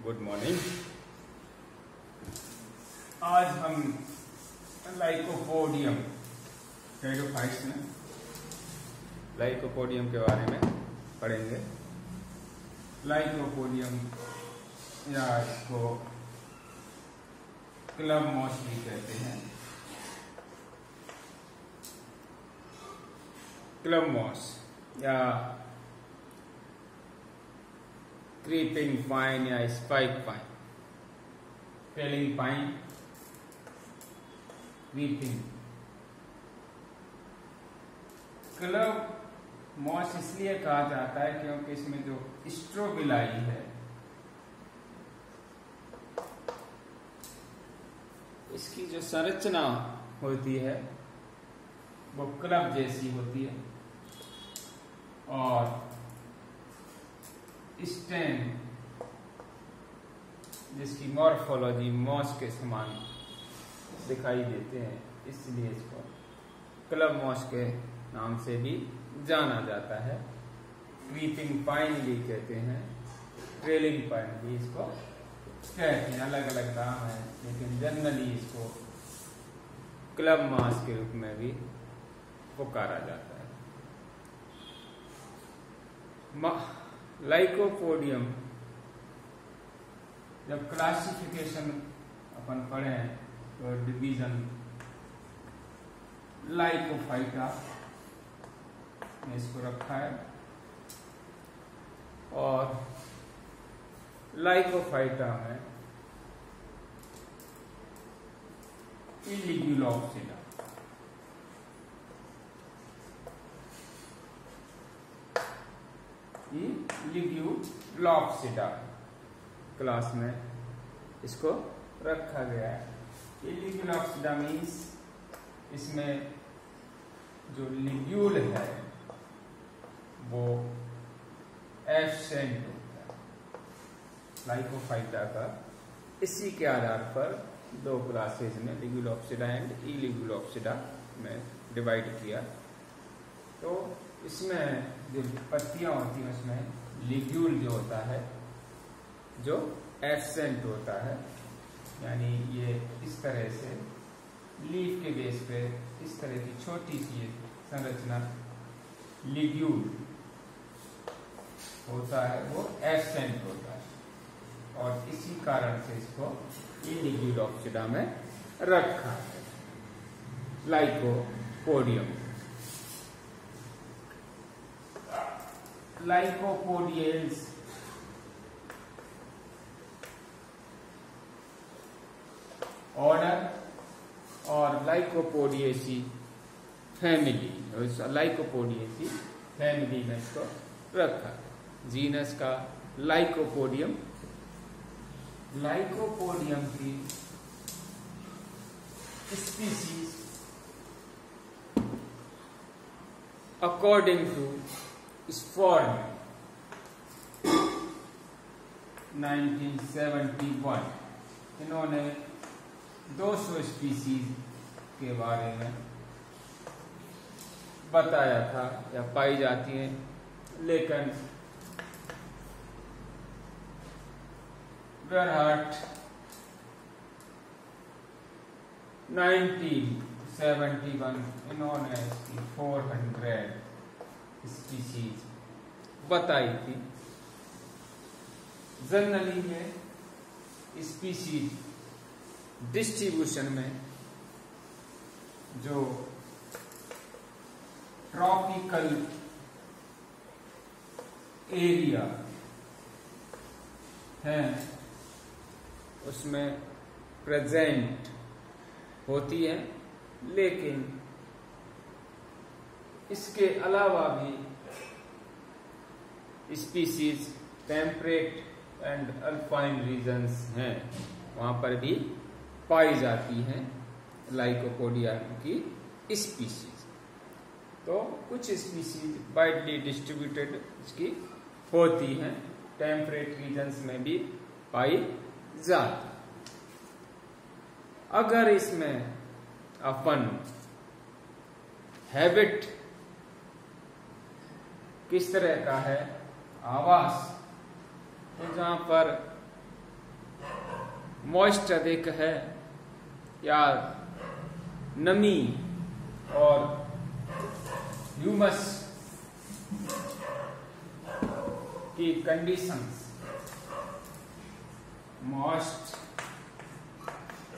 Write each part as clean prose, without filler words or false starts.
Good morning. आज हम lycopodium pteridophytes में लाइकोपोडियम के बारे में पढ़ेंगे। लाइकोपोडियम या इसको क्लब मॉस भी कहते हैं। क्लब मॉस या क्रीपिंग पाइन या spike pine, trailing pine, creeping. Club moss इसलिए कहा जाता है क्योंकि इसमें जो स्ट्रोबिलाई है इसकी जो संरचना होती है वो क्लब जैसी होती है और स्टेम जिसकी मॉर्फोलॉजी मॉस के समान दिखाई देते हैं, इसलिए इसको क्लब मॉस के नाम से भी जाना जाता है। क्रीपिंग पाइन भी कहते हैं, ट्रेलिंग पाइन भी इसको कहते हैं। अलग अलग नाम है लेकिन जनरली इसको क्लब मॉस के रूप में भी पुकारा जाता है। लाइकोपोडियम जब क्लासिफिकेशन अपन पढ़ें तो डिवीजन लाइकोफाइटा में इसको रखा है और लाइकोफाइटा में इलिग्यूलॉप्सिडा, इलिग्यूलॉप्सिडा क्लास में इसको रखा गया है। इलिग्यूलॉप्सिडा मीन्स इसमें जो लिग्यूल है वो एब्सेंट होता है लाइकोफाइटा का। इसी के आधार पर दो क्लासेज में लिग्यूलॉप्सिडा एंड इलिग्यूलॉप्सिडा में डिवाइड किया। तो इसमें जो पत्तियां होती हैं उसमें लिग्यूल जो होता है जो एब्सेंट होता है, यानी ये इस तरह से लीफ के बेस पे इस तरह की छोटी सी संरचना लिग्यूल होता है, वो एब्सेंट होता है और इसी कारण से इसको इलिग्यूलॉप्सिडा में रखा है। लाइकोपोडियम, लाइकोपोडियल्स ऑर्डर और लाइकोपोडिएसी फैमिली, लाइकोपोडिएसी फैमिली में इसको रखा है। जीनस का लाइकोपोडियम, लाइकोपोडियम की स्पीसीज अकॉर्डिंग टू स्फोर्ड 1971 इन्होंने 200 स्पीसीज के बारे में बताया था या पाई जाती हैं, लेकिन बेरहार्ट 1971 इन्होंने इसकी 400 स्पीसीज बताई थी। जनरली ये स्पीसीज डिस्ट्रीब्यूशन में जो ट्रॉपिकल एरिया है उसमें प्रेजेंट होती है, लेकिन इसके अलावा भी species temperate and alpine regions हैं, वहां पर भी पाई जाती हैं लाइकोपोडियम की स्पीसीज। तो कुछ स्पीसीज वाइडली डिस्ट्रीब्यूटेड इसकी होती हैं, टेम्परेट रीजन्स में भी पाई जाती। अगर इसमें अपन हैबिट किस तरह का है, आवास, तो जहां पर मॉइस्ट अधिक है या नमी और ह्यूमस की कंडीशंस मॉइस्ट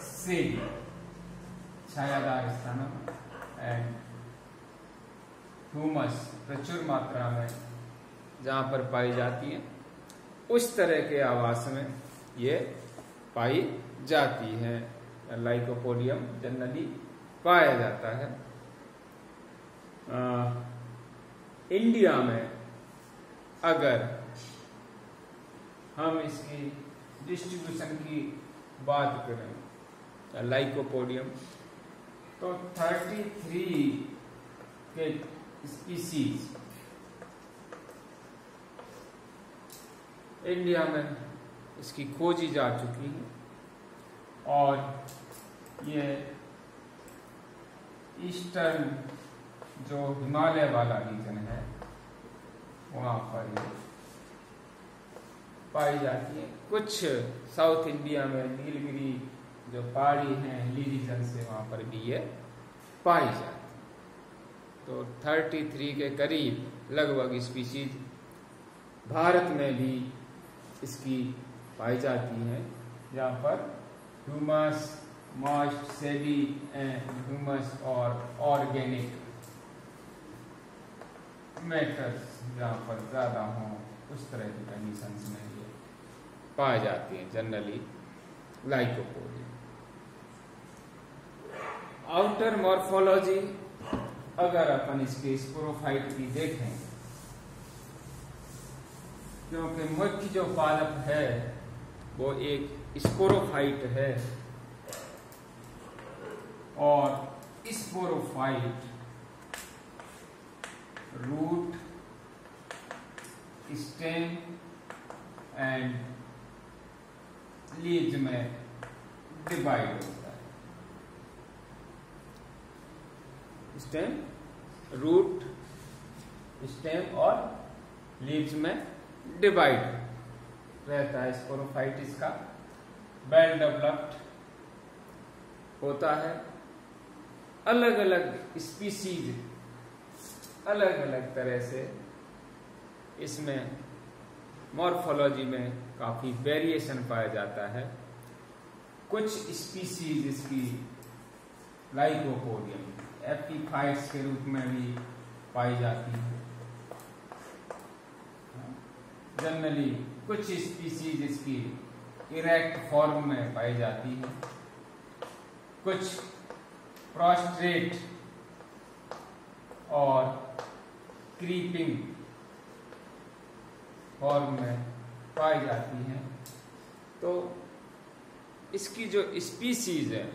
से छायादार स्थानों एंड ह्यूमस प्रचुर मात्रा में जहां पर पाई जाती है, उस तरह के आवास में ये पाई जाती है। लाइकोपोडियम जनरली पाया जाता है। इंडिया में अगर हम इसकी डिस्ट्रीब्यूशन की बात करें लाइकोपोडियम, तो 33 के स्पीसीज इंडिया में इसकी खोजी जा चुकी है और ये ईस्टर्न जो हिमालय वाला रीजन है वहाँ पर ये पाई जाती है। कुछ साउथ इंडिया में नीलगिरी जो पहाड़ी हैं हिली रीजन से वहाँ पर भी ये पाई जाती है। तो 33 के करीब लगभग स्पीशीज भारत में भी इसकी पाई जाती है, जहाँ पर ह्यूमस, मॉइस्ट, सेडी एंड ह्यूमस और ऑर्गेनिक मैटर्स जहाँ पर ज़्यादा हों, उस तरह की कंडीशंस में ये पाई जाती है जनरली लाइकोपोडियम। आउटर मॉर्फोलॉजी अगर अपन इसके स्पोरोफाइट की देखें, क्योंकि मुख्य जो पादप है वो एक स्पोरोफाइट है और sporophyte root, stem and leaves में डिवाइड होता है। स्टेम, रूट, स्टेम और लीव्स में डिवाइड रहता है। स्पोरोफाइटिस का वेल डेवलप्ड होता है। अलग अलग स्पीसीज अलग अलग तरह से इसमें मॉर्फोलॉजी में काफी वेरिएशन पाया जाता है। कुछ स्पीसीज इसकी लाइकोपोडियम एपिफाइट्स के रूप में भी पाई जाती है। जनरली कुछ स्पीसीज इसकी इरेक्ट फॉर्म में पाई जाती है, कुछ प्रोस्ट्रेट और क्रीपिंग फॉर्म में पाई जाती हैं। तो इसकी जो स्पीसीज है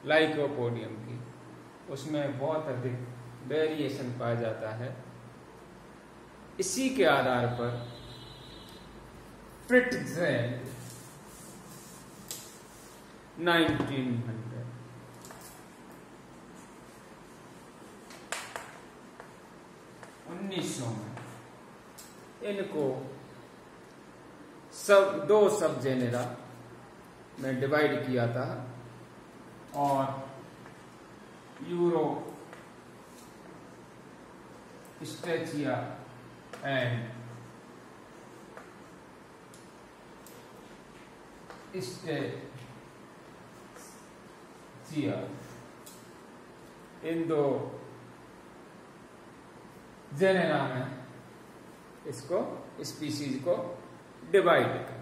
लाइकोपोडियम की, उसमें बहुत अधिक वेरिएशन पाया जाता है। इसी के आधार पर फ्रिट्जेल 1900 में इनको दो सब जेनेरा में डिवाइड किया था और यूरो स्ट्रेचिया एंड स्टेचिया, इन दो जेनेरा में इसको स्पीसीज को डिवाइड कर।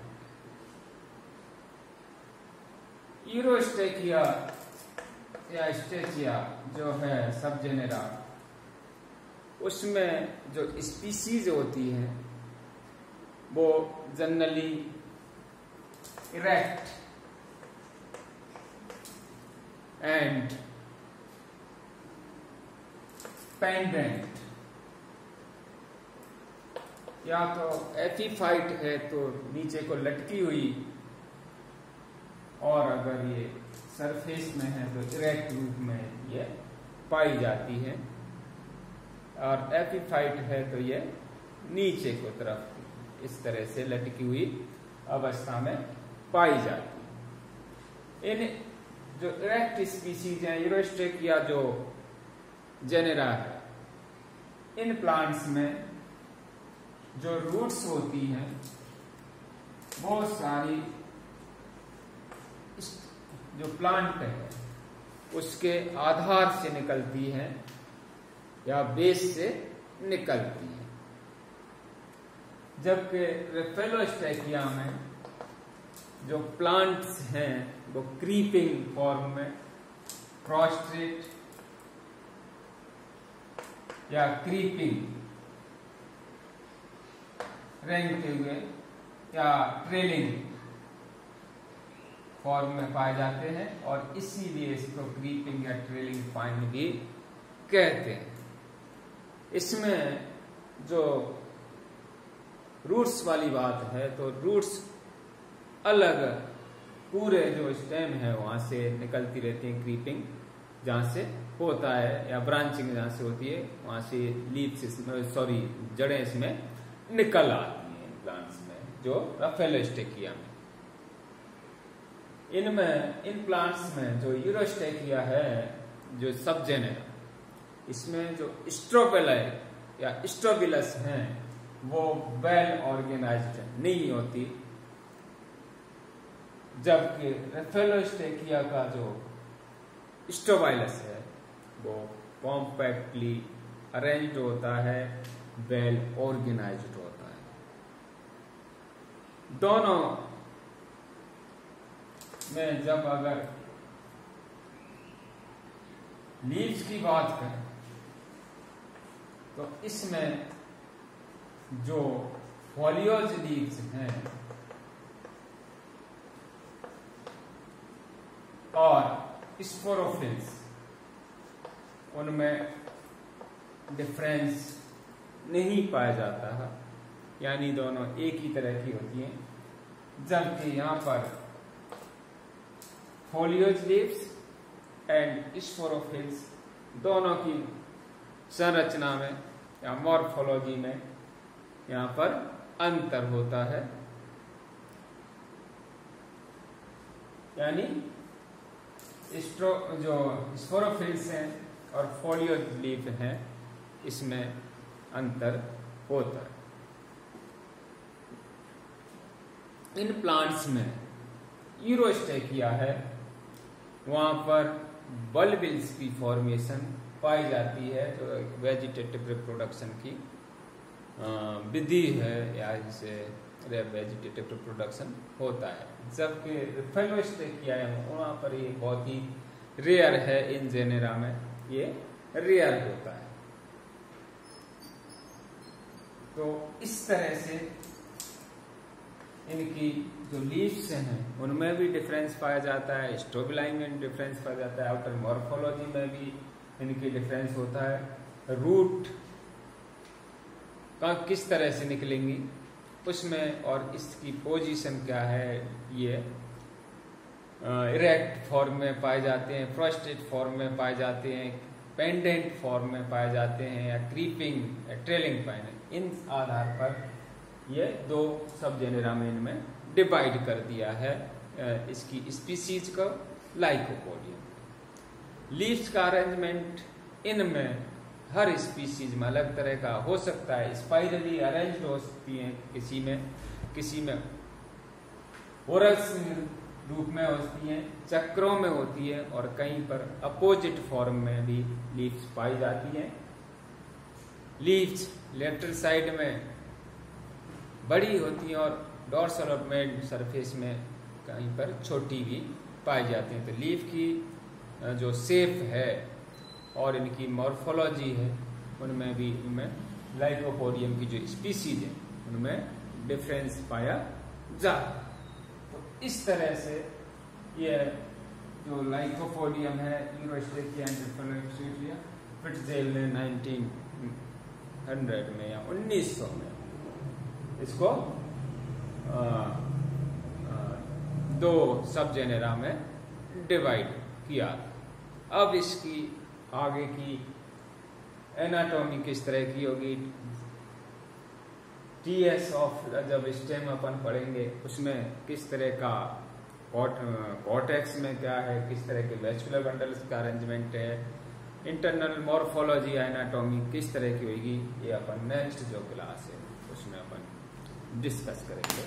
यूरोस्टेकिया या स्टेचिया जो है सब जेनेरा, उसमें जो स्पीसीज होती हैं वो जनरली इरेक्ट एंड पेंडेंट, या तो एपिफाइट है तो नीचे को लटकी हुई, और अगर ये सरफेस में है तो इरेक्ट रूप में ये पाई जाती है, और एपिफाइट है तो ये नीचे को तरफ इस तरह से लटकी हुई अवस्था में पाई जाती है। इन जो इरेक्ट स्पीसीज हैं, यूरोस्ट्रेकिया जो जेनेरा है, इन प्लांट्स में जो रूट्स होती हैं वो सारी जो प्लांट है उसके आधार से निकलती हैं या बेस से निकलती है, जबकि रेफेलोस्ट्रेकिया में जो प्लांट्स हैं वो क्रीपिंग फॉर्म में प्रोस्ट्रेट या क्रीपिंग रेंगते हुए या ट्रेलिंग फॉर्म में पाए जाते हैं और इसीलिए इसको क्रीपिंग या ट्रेलिंग पाइन भी कहते हैं। इसमें जो रूट्स वाली बात है तो रूट्स अलग पूरे जो स्टेम है वहां से निकलती रहती है, क्रीपिंग जहां से होता है या ब्रांचिंग जहां से होती है वहां से लीव्स जड़ें इसमें निकल आती हैं प्लांट्स में जो रेफेलोस्ट्रेकिया में। इन प्लांट्स में जो यूरोस्ट्रेकिया है जो सब जेनेरा, इसमें जो स्ट्रोबेलाई या स्ट्रोबिलस हैं वो वेल ऑर्गेनाइज्ड नहीं होती, जबकि रेफेलोस्ट्रेकिया का जो स्ट्रोबाइलस है वो कॉम्पैक्टली अरेंज्ड होता है, वेल ऑर्गेनाइज्ड होता है। दोनों में जब अगर लीव्स की बात करें तो इसमें जो फोलियोज लीव्स हैं और स्पोरोफिल्स उनमें डिफरेंस नहीं पाया जाता है, यानी दोनों एक ही तरह की होती हैं, जबकि यहां पर फोलियोज लीव्स एंड स्पोरोफिल्स दोनों की संरचना में या मॉर्फोलॉजी में यहां पर अंतर होता है, यानी जो स्पोरोफिल्स हैं और फोलियोज लीफ हैं इसमें अंतर होता है। इन प्लांट्स में यूरोस्ट्रेकिया है वहां पर बल्बिल्स की फॉर्मेशन पाई जाती है, जो वेजिटेटिव रिप्रोडक्शन की विधि है या जिसे वेजिटेटिव रिप्रोडक्शन होता है, जबकि रेफेलोस्ट्रेकिया है वहां पर ये बहुत ही रेयर है, इन जेनेरा में ये रेयर होता है। तो इस तरह से इनकी जो लीव्स हैं उनमें भी डिफरेंस पाया जाता है, स्ट्रोबिलाई में डिफरेंस पाया जाता है, आउटर मॉर्फोलॉजी में भी इनकी डिफरेंस होता है, रूट का किस तरह से निकलेंगी उसमें और इसकी पोजीशन क्या है, ये इरेक्ट फॉर्म में पाए जाते हैं, प्रोस्ट्रेट फॉर्म में पाए जाते हैं, पेंडेंट फॉर्म में पाए जाते हैं या क्रीपिंग या ट्रेलिंग पाए, इन आधार पर ये दो सब जेनेरा में इनमें डिवाइड कर दिया है इसकी स्पीसीज को लाइकोपोडियम। लीव्स का अरेंजमेंट इनमें हर स्पीसीज में अलग तरह का हो सकता है, स्पाइरली अरेंज्ड हो सकती है, किसी में ओरल्स रूप में होती है, चक्रों में होती है और कहीं पर अपोजिट फॉर्म में भी लीव्स पाई जाती हैं। लीव्स लेटरल साइड में बड़ी होती हैं और डॉर्सल और मिड सरफेस में कहीं पर छोटी भी पाई जाती हैं। तो लीफ की जो शेप है और इनकी मॉर्फोलॉजी है उनमें भी इनमें लाइकोपोडियम की जो स्पीसीज है उनमें डिफरेंस पाया जाता है। तो इस तरह से ये जो लाइकोपोडियम है यूरोस्ट्रेकिया एंड रेफेलोस्ट्रेकिया फिट्जजेल ने 1900 में या 1900 में इसको दो सब जेनेरा में डिवाइड किया। अब इसकी आगे की एनाटॉमी किस तरह की होगी, टीएस ऑफ जब स्टेम अपन पढ़ेंगे उसमें किस तरह का कॉर्टेक्स में क्या है, किस तरह के वेस्कुलर बंडल्स का अरेंजमेंट है, इंटरनल मॉर्फोलॉजी एनाटॉमी किस तरह की होगी, ये अपन नेक्स्ट जो क्लास है उसमें अपन डिस्कस करेंगे।